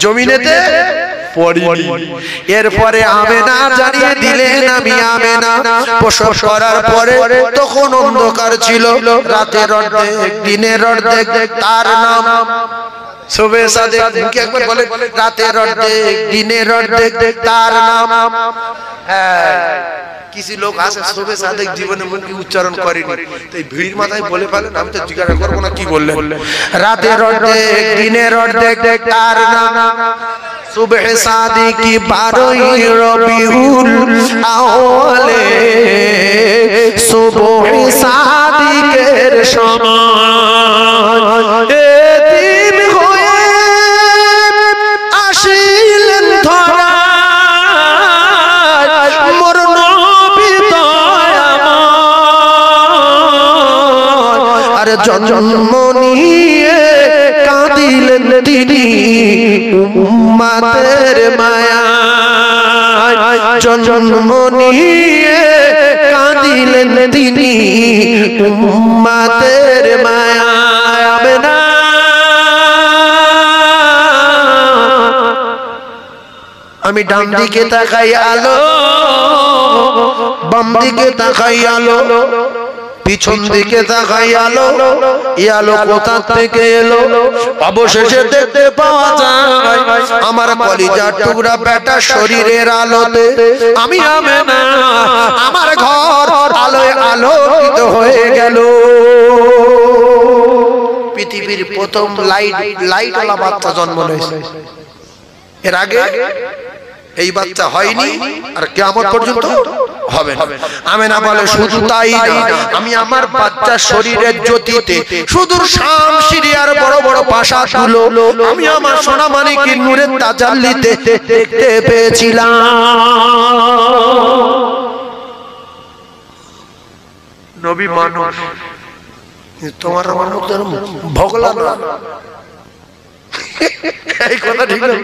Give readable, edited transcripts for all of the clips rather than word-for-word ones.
জমিনেতে পড়িনি। এরপরে আমেনা জানিয়ে দিলেন আমি আমেনা প্রসব করার পরে তখন অন্ধকার ছিল, রাতের অর্ধেক দিনের অর্ধেক, তার নাম সুবে সাদেক। মুখে একবার বলে রাতের অর্ধেক দিনের অর্ধেক, তার নাম। হ্যাঁ, কিছু লোক আছে সুবে সাদেক জীবনে মুখে উচ্চারণ করেনি, তাই ভিড় মাথায় বলে ফেলেন। আমি তো জিজ্ঞাসা করবো না কি বললেন। রাতের অর্ধেক দিনের অর্ধেক, তার নাম সুবহ সাদিকি 12ই রবিউল আউয়ালে, সুবহ সাদিকের সময় এতিম হয়ে আসিলেন ধরায়, মোর নবী দয়াময়, আর জন্ম নিয়ে কাঁদিলেন তিনি উম্মতের মায়ায়, জন্ম নিয়ে কাঁদিলেন তিনি উম্মতের মায়ায়। আমেনা আমি ডান দিকে তাকাই আলো, বাম দিকে তাকাই আলো, পিছন দিকে তাকাই আলো, এই আলো কোথা থেকে এলো? অবশেষে দেখতে পাওয়া যায় আমার কলিজার টুকরা বেটা শরীরের আলোতে আমি আমেনা, আমার ঘর আলোয় আলোকিত হয়ে গেল। পৃথিবীর প্রথম লাইটওয়ালা বাচ্চা জন্ম নিয়েছে। এর আগে এই বাচ্চা হয়নি, আর কিয়ামত পর্যন্ত হবে না। আমেনা বলে শুধু তাই না, আমি আমার বাচ্চার শরীরের জ্যোতিতে সুদূর শাম সিরিয়ার বড় বড় প্রাসাদগুলো আমি আমার সোনা মানিকের নূরের তাজাল্লিতে দেখতে পেয়েছিলাম। নবী মানুষ, তোমার আমার মুখ ভগলা না, এই কথা ঠিক না।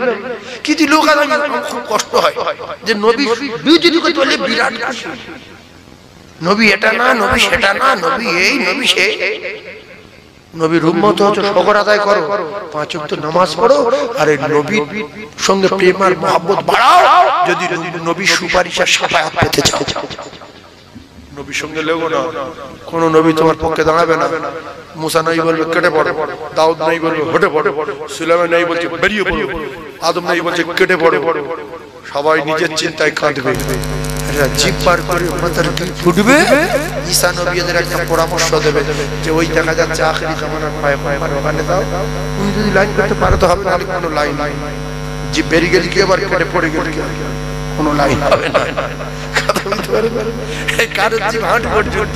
কিছু লোক আছে খুব কষ্ট হয় যে নবী বিউটি করতে বলে বিরাট খুশি, নবী এটা না, নবী সেটা না, নবী এই নবী সেই। নবীর উম্মত হচ্ছে শকর আদায় করো, 5 ওয়াক্ত নামাজ পড়ো, আর এই নবীর সঙ্গে প্রেম আর মহব্বত বাড়াও। যদি নবীর সুপারিশের শাফায়াত পেতে চাও, নবীর সঙ্গে লেগো না। কোন নবী তোমার পক্ষে দাঁড়াবে না। মুসা নাই বলবে কেটে পড়ো, দাউদ নাই বলবে হটে পড়ো, সুলাইমান নাই বলছে বেরিয়ে পড়ো, আদম নাই বলছে কেটে পড়ো। সবাই নিজের চিন্তায় কাঁদবে, জিভ বার করে মাথার ফুটবে। ঈসা নবী এদের একটা পরামর্শ দেবে যে ওই দেখা যাচ্ছে আখিরি জামানার পয়গম্বর, ওখানে দাও। তুমি যদি লাইন করতে পারো তো হবে, নাহলে কোনো লাইন নাই। জিভ বেরিয়ে গেলে কি আবার কেটে পড়ে গেলে কোনো লাইন হবে না। কারোর জীব হাট পর্যন্ত,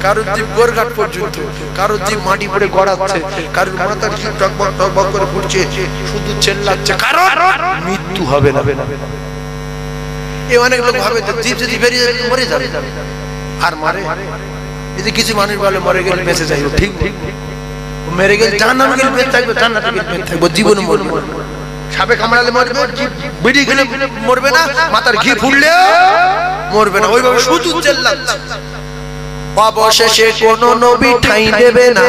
কারোর জীব গোরঘাট পর্যন্ত, কারোর জীব মাটি পড়ে গড়াচ্ছে, কারোর মাথার জীব টকবক টকবক করে ফুটছে, শুধু চেল্লাচ্ছে, কারোর মৃত্যু হবে না। এই অনেক লোক ভাবে জীব যদি বেরিয়ে যাবে মরে যাবে, আর মারে। এই যে কিছু মানুষ বলে মরে গেলে বেঁচে যাইব, ঠিক মেরে গেলে জাহান্নামে গেলে বেঁচে থাকবে, জান্নাতে গেলে বেঁচে থাকবে, জীবনে মরবে। সাপে কামড়ালে মরবে, বেরিয়ে গেলে মরবে না, মাথার ঘি ফুললে মরবে না। ওইভাবে শুধু চেল্লাচ্ছে। অবশেষে কোন নবী ঠাঁই দেবে না,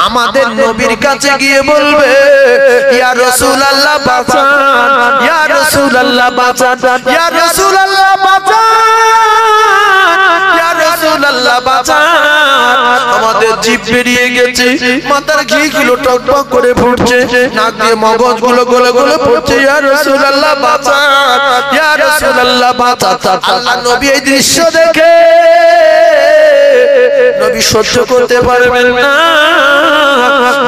আমাদের নবীর কাছে গিয়ে বলবে ইয়া রাসূলুল্লাহ বাঁচান, ইয়া রাসূলুল্লাহ বাঁচান, ইয়া রাসূলুল্লাহ বাঁচান, ইয়া রাসূলুল্লাহ বাঁচান। আমাদের জিভ বেরিয়ে গেছে, মাথার ঘি গুলো টকটক করে ফুটছে, নাক দিয়ে মগজ গুলো গলে গলে পড়ছে, ইয়া রাসূলুল্লাহ বাঁচান, ইয়া রাসূলুল্লাহ বাঁচান। আল্লাহ নবী এই দৃশ্য দেখে নবী সহ্য করতে পারবেন না।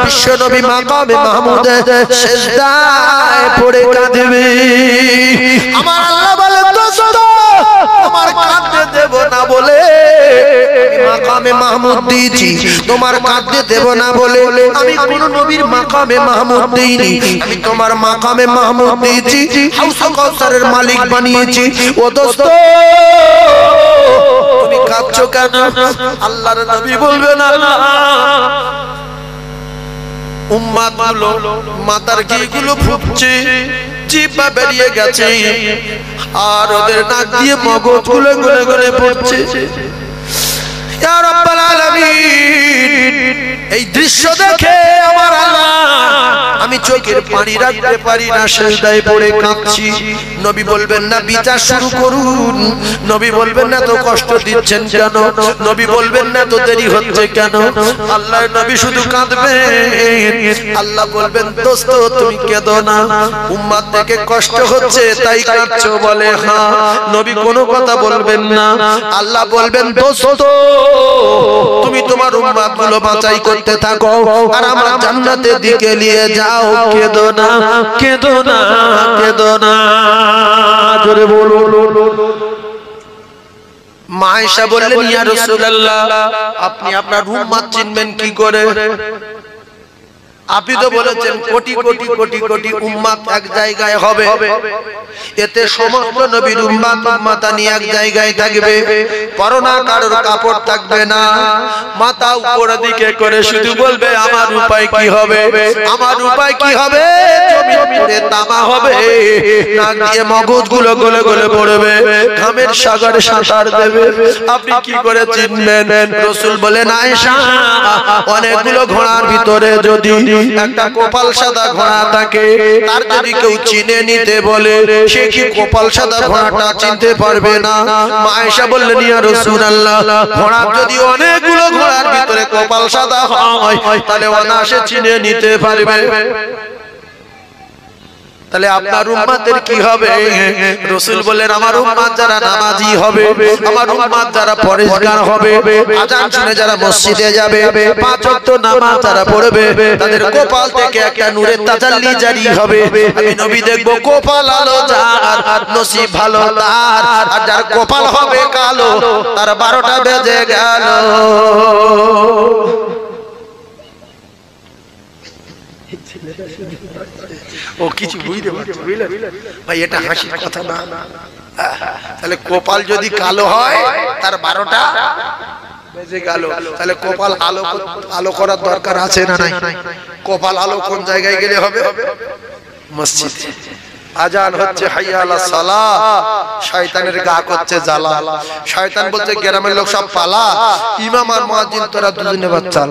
বিশ্ব নবী মাকামে মাহমুদে সিজদায় পড়ে কাঁদবে। আমার আল্লাহ বলে দোস্ত, তোমার কাঁদতে দেব না বলে মাকামে মাহমুদ দিয়েছি, তোমার কাঁদতে দেব না বলে আমি কোন নবীর মাকামে মাহমুদ দেইনি। আমি তোমার মাকামে মাহমুদ দিয়েছি, হাউসে কাউসারের মালিক বানিয়েছি। ও দোস্ত তুমি কাঁদছো কেন? আল্লাহর নবী বলবেন আল্লাহ উম্মাত গুলো মাথার ঘি গুলো ফুটছে, জিহ্বা বেরিয়ে গেছে, আর ওদের নাক দিয়ে মগজ গুলো গলে গলে পড়ছে। ইয়া রাব্বাল আলামিন এই দৃশ্য দেখে আমার আল্লাহ আমি চোখের পানি রাখতে পারি না, সিজদায় পড়ে কাঁদছি। নবী বলবেন না বিচার শুরু করুন, নবী বলবেন না তো কষ্ট দিচ্ছেন কেন, নবী বলবেন না তো দেরি হচ্ছে কেন, আল্লাহর নবী শুধু কাঁদবেন। আল্লাহ বলবেন দোস্ত তুমি কেঁদো না, উম্মত থেকে কষ্ট হচ্ছে তাই কাঁদছো, বলে হ্যাঁ। নবী কোনো কথা বলবেন না, আল্লাহ বলবেন দোস্ত তুমি তোমার উম্মত গুলো বাঁচাই করতে থাকো আর আমার জান্নাতের দিকে নিয়ে যাও, কেঁদো না কেঁদো না কেঁদো না। জোরে বলো। মা আয়েশা বললেন ইয়া রাসূলুল্লাহ আপনি আপনার উম্মত চিনবেন কি করে? আপনি তো বলেছেন কোটি কোটি কোটি কোটি উম্মত এক জায়গায় হবে, এতে সমস্ত নবীর উম্মত উম্মতানি এক জায়গায় থাকবে, পরনা কারোর কাপড় থাকবে না, মাথা উপরের দিকে করে শুধু বলবে আমার উপায় কি হবে, আমার উপায় কি হবে, জমি পুড়ে তামা হবে, নাক দিয়ে মগজগুলো গলে গলে পড়বে, ঘামের সাগরে সাঁতার দেবে। আপনি কি করে চিনবেন? রাসূল বলেন আয়েশা অনেকগুলো ঘোড়ার ভিতরে যদি একটা কপাল সাদা ঘোড়া থাকে, তার যদি কেউ চিনে নিতে বলে সে কি কপাল সাদা ঘোড়াটা চিনতে পারবে না? মা আয়েশা বললেন ইয়া রাসূলুল্লাহ ঘোড়া যদি অনেকগুলো ঘোড়ার ভিতরে কপাল সাদা হয় তাহলে অনায়াসে চিনে নিতে পারবে। তাহলে আপনার উম্মতের কি হবে? রাসূল বলেন আমার উম্মত যারা নামাজি হবে, আমার উম্মত যারা পরেশগার হবে, আযান শুনে যারা মসজিদে যাবে, পাঁচ ওয়াক্ত নামাজ যারা পড়বে, তাদের কপাল থেকে একটা নূরের তাজাল্লি জারি হবে। আমি নবী দেখব কপাল আলো যার নসিব ভালো তার, আর যার কপাল হবে কালো তার 12টা বেজে গেল। ও কিছু বুঝতে পারছে ভাই, এটা হাসির কথা না। তাহলে কপাল যদি কালো হয় তার 12টা বেজে গেল, তাহলে কপাল আলো আলো করার দরকার আছে না নাই? কপাল আলো কোন জায়গায় গেলে হবে? মসজিদে। আজান হচ্ছে হাইয়া আলাস সালাহ, শয়তানের গা করছে জ্বালা, শয়তান বলছে গ্রামের লোক সব পালা, ইমাম আর মুয়াজ্জিন তোরা দুজনে বাচ্চা।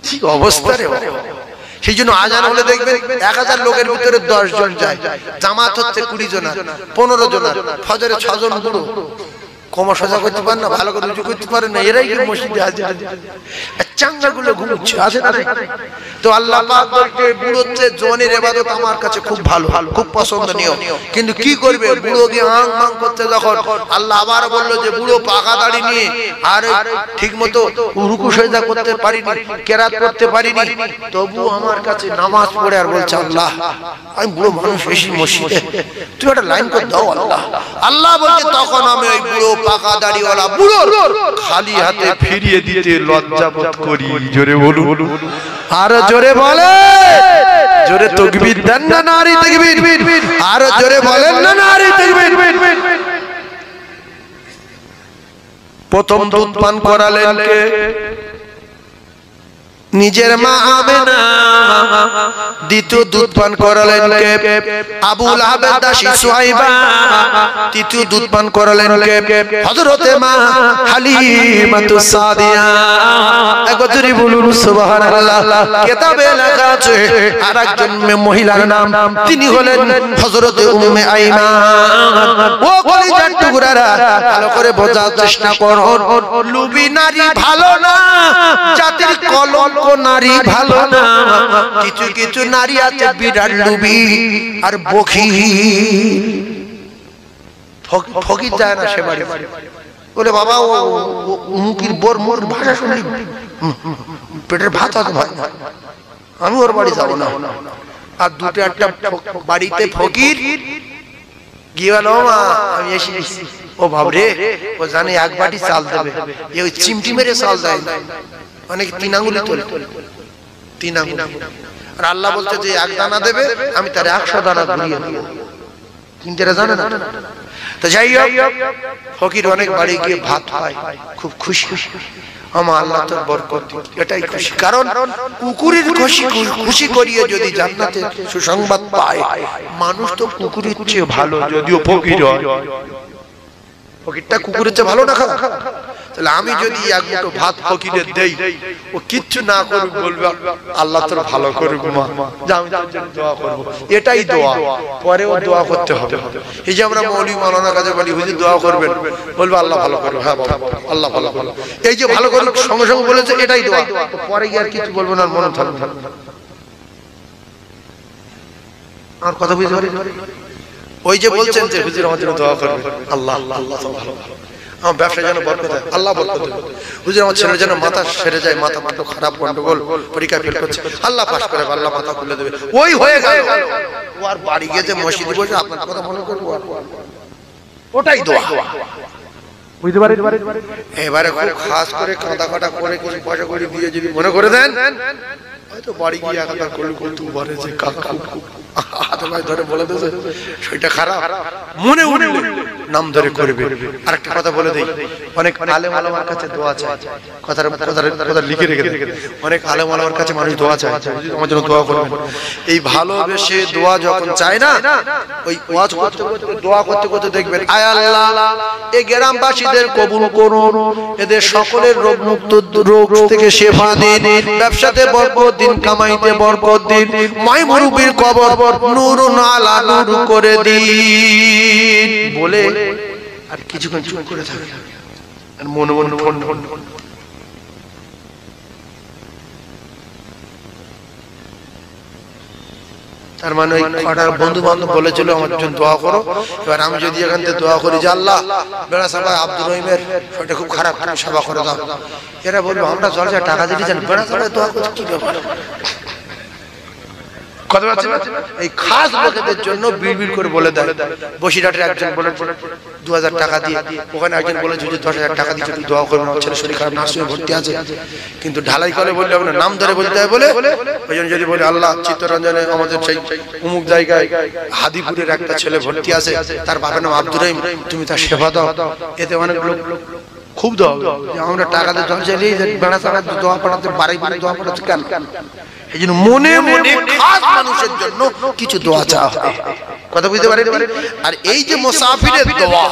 ঠিক অবস্থা রে বাবা। সেই জন্য আজান হলে দেখবেন 1000 লোকের ভিতরে 10 জন যায়, জামাত হচ্ছে 20 জন 15 জন, ফজরে 6 জন বুড়ো কোমর সোজা করতে পারে না, ভালো করে রুজু করতে পারে না, এরাই কি মসজিদে আছে? চাঙ্গাগুলো ঘুমোচ্ছে আছে না? তো আল্লাহ পাক বলতে বুড়োর চেয়ে জওয়ানের ইবাদত আমার কাছে খুব ভালো, খুব পছন্দনীয়। কিন্তু কি করবে বুড়ো গিয়ে আং মাং করতে, যখন আল্লাহ আবার বলল যে বুড়ো পাকা দাড়ি নিয়ে আর ঠিকমতো রুকু সিজদা করতে পারিনি, কেরাত করতে পারিনি, তবু আমার কাছে নামাজ পড়ে আর বলছে আল্লাহ আমি বুড়ো মানুষ এসি মসজিদে, তুমি একটা লাইন করে দাও আল্লাহ। আল্লাহ বলছে তখন আমি ওই বুড়ো পাকা দাড়িওয়ালা বুড়ো খালি হাতে ফিরিয়ে দিতে লজ্জা বোধ করি। জোরে বলুন, আর জোরে বলে, জোরে তাকবীর দেন না, নারী তাকবীর, আর জোরে বলেন না নারী তাকবীর। প্রথম দুধ পান করালেন কে? নিজের মা আমেনা। দ্বিতীয় দুধ পান করালেন কে? আবু লাহাবের দাসী সুহাইবা। তৃতীয় দুধ পান করালেন কে? হযরতে মা হালিমাতুস সাদিয়া। একবার জোরে বলুন সুবহানাল্লাহ। কিতাবে লেখা আছে আরেকজন মহিলার নাম, তিনি হলেন হযরতে উম্মে আইমান। ও কলিজার টুকরারা ভালো করে বোঝার চেষ্টা করুন, লুবি নারী ভালো না, জাতির কলঙ্ক নারী ভালো না। কিছু কিছু নারী আছে বিরাট লুবি আর বখি, ফকির যায় না সে বাড়ি, বলে বাবা ও মুখির বোর মোর ভাষা শুনলি পেটের ভাত আছে ভাই, আমি ওর বাড়ি যাবো না। আর দুটো একটা বাড়িতে ফকির গিয়ে বলো মা আমি এসেছি, ও ভাবরে ও জানে এক বাটি চাল দেবে, ওই চিমটি মেরে চাল দেয়, অনেক 3 আঙ্গুলি তোলে, 3 আঙ্গুলি। আর আল্লাহ বলছে যে 1 দানা দেবে আমি তার 100 দানা ঘুরিয়ে দেবো, কিন্তু এরা জানে না। তো যাই হোক ফকির অনেক বাড়ি গিয়ে ভাত পায়, খুব খুশি, আমার আল্লাহ তোর বরকত দিন, এটাই খুশি। কারণ কুকুরের খুশি করিয়ে যদি জান্নাতে সুসংবাদ পায়, মানুষ তো কুকুরের চেয়ে ভালো, যদিও ফকির হয়। ফকিরটা কুকুরের চেয়ে ভালো না খারাপ? তাহলে আমি যদি এক মুঠো ভাত ফকিরে দেই, ও কিচ্ছু না করুক, বলবে আল্লাহ তোর ভালো করুক মা, যা আমি তোর জন্য দোয়া করব। এটাই দোয়া, পরেও দোয়া করতে হবে। এই যে আমরা মৌলভী মাওলানার কাছে বলি হুজুর দোয়া করবেন, বলবে আল্লাহ ভালো করুক, হ্যাঁ বাবা আল্লাহ ভালো করুক, এই যে ভালো করুক সঙ্গে সঙ্গে বলেছে এটাই দোয়া, পরে গিয়ে আর কিছু বলবো না, মনে থাকবে। আর কথা বুঝতে পারি? ওই যে বলছেন যে হুজুর আমার জন্য দোয়া করবেন, আল্লাহ আল্লাহ তো ভালো, আমার ব্যবসা যেন বরকত হয়, আল্লাহ বরকত দেবে। হুজুর আমার ছেলে যেন মাথা সেরে যায়, মাথা মাত্র খারাপ গন্ডগোল পরীক্ষা ফেল করছে, আল্লাহ পাস করে, আল্লাহ মাথা খুলে দেবে। ওই হয়ে গেল, ও আর বাড়ি গিয়ে যে মসজিদে বসে আপনার কথা মনে করবো, ওটাই দোয়া। বুঝতে পারেন? এবারে খুব খাস করে কাঁদা কাটা করে কিছু পয়সা করে দিয়ে যদি মনে করে দেন, হয়তো বাড়ি গিয়ে একবার করলে করতে পারে যে কাকা হাতে পায়ে ধরে বলে দেবে সেটা খারাপ, মনে মনে নাম ধরে করবে। আরেকটা কথা বলে দেই, অনেক আলেম ওলামার কাছে দোয়া চায়, কথা লিখে রেখে দেয়, অনেক আলেম ওলামার কাছে মানুষ দোয়া চায়, আমার জন্য দোয়া করবেন। এই ভালোবেসে দোয়া যখন চায় না, ওই ওয়াজ করতে করতে দোয়া করতে করতে দেখবেন, আয় আল্লাহ এই গ্রামবাসীদের কবুল করুন, এদের সকলের রোগ মুক্ত, রোগ থেকে শেফা দিন, ব্যবসাতে বরকত দিন, কামাইতে বরকত দিন, মাই মুরুবির কবর নূরুন আলা নূর করে দিন বলে আর কিছুক্ষণ চুপ করে থাকে, আর মনে মনে ফোন। তার মানে ওই কটার বন্ধু বান্ধব বলেছিল আমার জন্য দোয়া করো, এবার আমি যদি এখান থেকে দোয়া করি যে আল্লাহ বেড়া সাহেব আব্দুর রহিমের শরীরটা খুব খারাপ, তুমি সেবা করে দাও, এরা বলবো আমরা জলসা টাকা দিতে চান, বেড়া সাহেব দোয়া করছি কি ব্যাপার? এই খাস লোকেদের জন্য বিড়বিড় করে বলে দেয়। বসিরহাটের একজন বলে 2000 টাকা দিয়ে, ওখানে একজন বলে 10,000 টাকা দিচ্ছে একটু দোয়া করবেন, ছেলে শরীর খারাপ, নার্সিংহোমে ভর্তি আছে, কিন্তু ঢালাই করে বললে হবে না, নাম ধরে বলতে হয় বলে। ওই জন্য যদি বলে আল্লাহ চিত্তরঞ্জনে আমাদের সেই অমুক জায়গায় হাদিপুরের একটা ছেলে ভর্তি আছে, তার বাবার নাম আব্দুর রহিম, তুমি তার সেবা দাও, এতে অনেক লোক খুব দোয়া হবে। আমরা টাকা দিয়ে জল চাইলেই বেড়া চালা দোয়া পড়াতে বাড়ি বাড়ি দোয়া পড়াতে কেন? এই জন্য মনে মনে খাস মানুষের জন্য কিছু দোয়া চাওয়া হবে, কথা বুঝতে পারেন? আর এই যে মুসাফিরের দোয়া,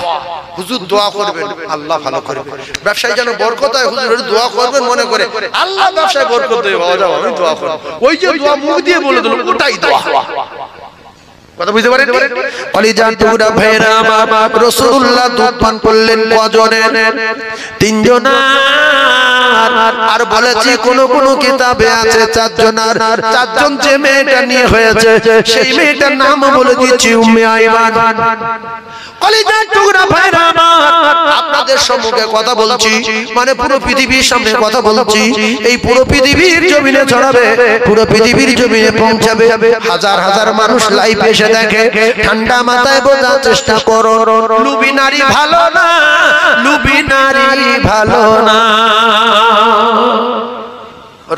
হুজুর দোয়া করবেন আল্লাহ ভালো করবে, ব্যবসায় যেন বরকত হয়, হুজুরের দোয়া করবেন মনে করে আল্লাহ ব্যবসায় বরকত দেবে, বাবা যাও আমি দোয়া করব, ওই যে দোয়া মুখ দিয়ে বলে দিল ওটাই দোয়া, কথা বুঝতে পারেন? কলিজার টুকরা ভাইরা আমার, রাসূলুল্লাহ দুধ পান করলেন কজনের? 3 জনার। আর বলেছি কোন কোন কিতাবে আছে 4 জনার। 4 জন যে মেয়েটা নিয়ে হয়েছে সেই মেয়েটার নাম বলে দিচ্ছি উম্মে আইমান। কলিজার টুকরা ভাইরা আমার, আপনাদের সম্মুখে কথা বলছি, মানে পুরো পৃথিবীর সামনে কথা বলছি, এই পুরো পৃথিবীর জমিনে ছড়াবে, পুরো পৃথিবীর জমিনে পৌঁছাবে, হাজার হাজার মানুষ লাইভ এসে দেখে। ঠান্ডা মাথায় বোঝার চেষ্টা করো, লুবি নারী ভালো না, লুবি নারী ভালো না।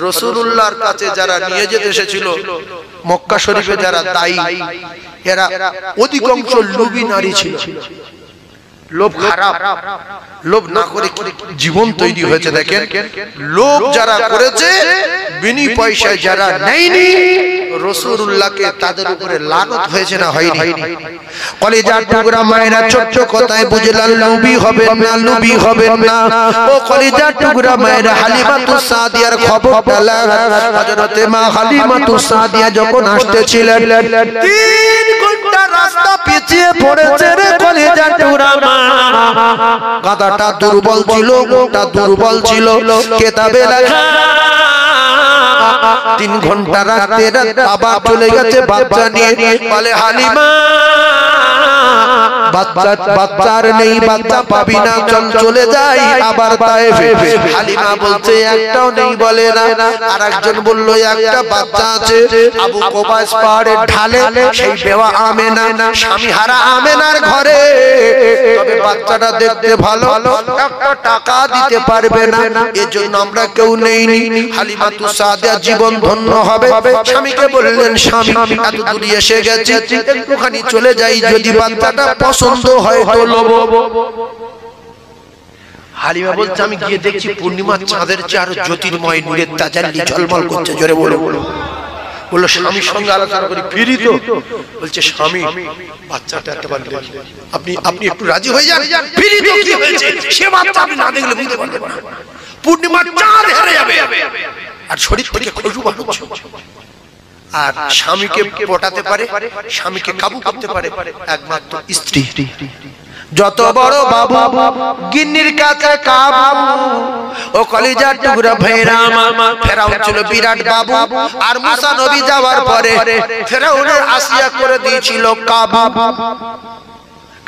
রাসূলুল্লাহর কাছে যারা নিয়ে যেতে এসেছিল, মক্কা শরীফে যারা দায়ী, এরা অধিকাংশ লোভী নারী ছিল। লোভ খারাপ, লোভ না করে জীবন তৈরি হয়েছে। দেখেন, লোভ যারা করেছে, বিনি পয়সায় যারা নেয়নি, রাসূলুল্লাহকে তাদের উপরে লানত হয়েছে না হয়নি? কলিজার টুকরা মায়েরা, ছোট্ট কথায় বুঝলাম লোভী হবেন না, লোভী হবেন না। ও কলিজার টুকরা মায়েরা, হালিমাতুস সাদিয়ার খবরটা লাগান। হযরতে মা হালিমাতুস সাদিয়া যখন আসতেছিলেন, 3 ঘন্টা রাস্তা পিছিয়ে পড়েছে রে কলিজার টুকরা মা। গাধাটা দুর্বল ছিল, গোটা দুর্বল ছিল, কিতাবে লেখা 3 ঘন্টা রাতে আবার চলে গেছে বাচ্চা নিয়ে। বলে হালিমা, বাচ্চার নেই, বাচ্চা পাবি না, চল চলে যাই আবার তায়েফে। হালিমা বলছে একটাও নেই, বলে না। আর একজন বলল একটা বাচ্চা আছে আবু কুবাইস পাহাড়ের ঢালে, সেই বেওয়া আমেনা, স্বামী হারা আমেনার ঘরে, তবে বাচ্চাটা দেখতে ভালো, একটা টাকা দিতে পারবে না, এজন্য আমরা কেউ নেইনি। হালিমাতুস সাদিয়া জীবন ধন্য হবে। স্বামীকে বললেন, স্বামী এত দূর এসে গেছি, একটুখানি চলে যাই, যদি বাচ্চাটা পছন্দ হয় তো লব। হালিমা বলছে আমি গিয়ে দেখছি পূর্ণিমার চাঁদের চেয়ে আরো জ্যোতির্ময় নূরের তাজাল্লি ঝলমল করছে, জোরে বলো। বললো স্বামীর সঙ্গে আলোচনা করি, ফিরি তো? বলছে স্বামী বাচ্চাটা একবার আপনি আপনি একটু রাজি হয়ে যান, ফিরি তো কি হয়েছে, সে বাচ্চা আপনি না দেখলে বুঝতে পারবেন না, পূর্ণিমার চাঁদ হেরে যাবে আর শরীর থেকে খুশবু বার হচ্ছে। আর স্বামীকে পটাতে পারে, স্বামীকে কাবু করতে পারে একমাত্র স্ত্রী। যত বড় বাবু গিন্নির কাছে কাবু, ও কলিজার টুকরা ভাইরাম, ফেরাউন ছিল বিরাট বাবু। আর মুসা নবী যাওয়ার পরে ফেরাউনের আসিয়া করে দিয়েছিল কাবু,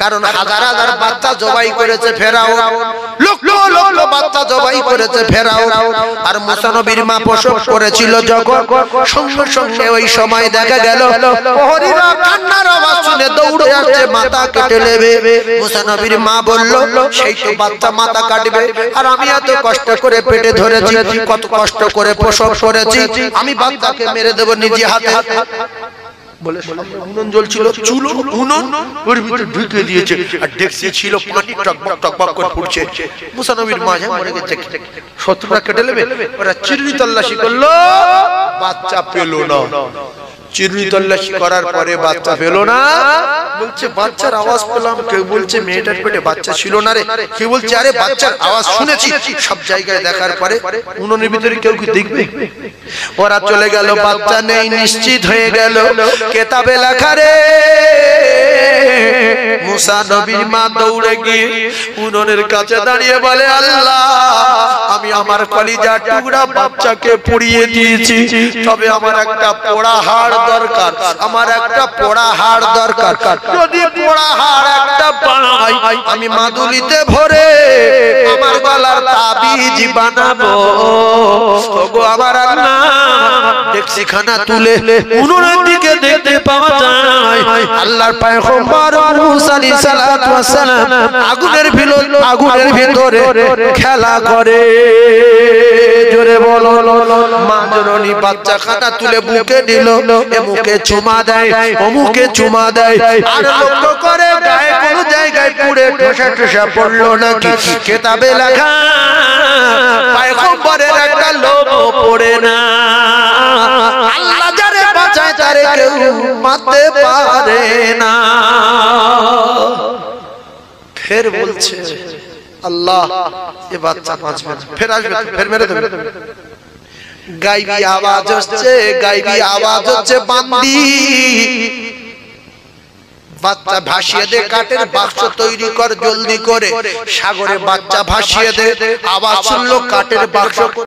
কারণ হাজার হাজার বাচ্চা জবাই করেছে ফেরাউন, লক্ষ লক্ষ বাচ্চা জবাই করেছে ফেরাউন। আর মুসা নবীর মা প্রসব করেছিল যখন, সঙ্গে সঙ্গে ওই সময় দেখা গেল প্রহরীরা কান্নার আওয়াজ শুনে দৌড়ে আসছে মাথা কেটে নেবে। মুসা নবীর মা বলল, সেই তো বাচ্চা মাথা কাটবে, আর আমি এত কষ্ট করে পেটে ধরেছি, কত কষ্ট করে প্রসব করেছি, আমি বাচ্চাকে মেরে দেব নিজে হাতে। বলে উনুন জ্বলছিল, চুলো উনুন ওর ভিতরে ঢুকে দিয়েছে, আর ডেকসি ছিল পানি টকবক টকবক করে ফুটছে। মুসা নবীর মা মরে গেছে, শত্রুরা কেটে নেবে, ওরা চিরুনি তল্লাশি করলো, বাচ্চা পেল না। চিরুনি তল্লাশি করার পরে বাচ্চা পেল না। বলছে বাচ্চার আওয়াজ পেলাম, কেউ বলছে মেয়েটার পেটে বাচ্চা ছিল না রে, কেউ বলছে আরে বাচ্চার আওয়াজ শুনেছি। সব জায়গায় দেখার পরে উনুনের ভিতরে কেউ কি দেখবে? ওরা চলে গেল, বাচ্চা নেই, নিশ্চিত হয়ে গেল। কেতাবে লেখা রে, মুসা নবীর মা দৌড়ে গিয়ে উনুনের কাছে দাঁড়িয়ে বলে, আল্লাহ আমি আমার কলিজার টুকরা বাচ্চাকে পুড়িয়ে দিয়েছি, তবে আমার একটা পোড়া হাড় দরকার, আমার একটা পোড়া হাড় দরকার। যদি পোড়া হাড় একটা পাই, আমি মাদুলিতে ভরে আমার গলার তাবিজ বানাবো। ওগো আমার আল্লাহ, ডেকসিখানা তুলে উনুনের দিকে দেখতে পাওয়া যায় আল্লাহর পয়গম্বর মুসা আলাইহিস সালাতু ওয়াস সালাম আগুনের ভিতরে খেলা করে। জোরে বলো, মা জননী বাচ্চাখানা তুলে বুকে নিল, এ মুখে চুমা দেয়, ও মুখে চুমা দেয়, আর লক্ষ্য করে গায়ে কোনো জায়গায় পুড়ে ঠোসা ঠোসা পড়লো নাকি। কেতাবে লেখা পয়গম্বরের একটা লোমও পড়ে না। আল্লাহ যারে বাঁচায় তারে কেউ মারতে পারে না। ফের বলছে আল্লাহ এ বাচ্চা বাঁচবে না, ফের আসবে, ফের মেরে দেবে। গাইবি আওয়াজ হচ্ছে, গাইবি আওয়াজ হচ্ছে, বান্দি বাচ্চা ভাসিয়ে দে, কাঠের বাক্স তৈরি কর জলদি করে, সাগরে বাচ্চা ভাসিয়ে দে। আওয়াজ শুনলো, কাঠের বাক্স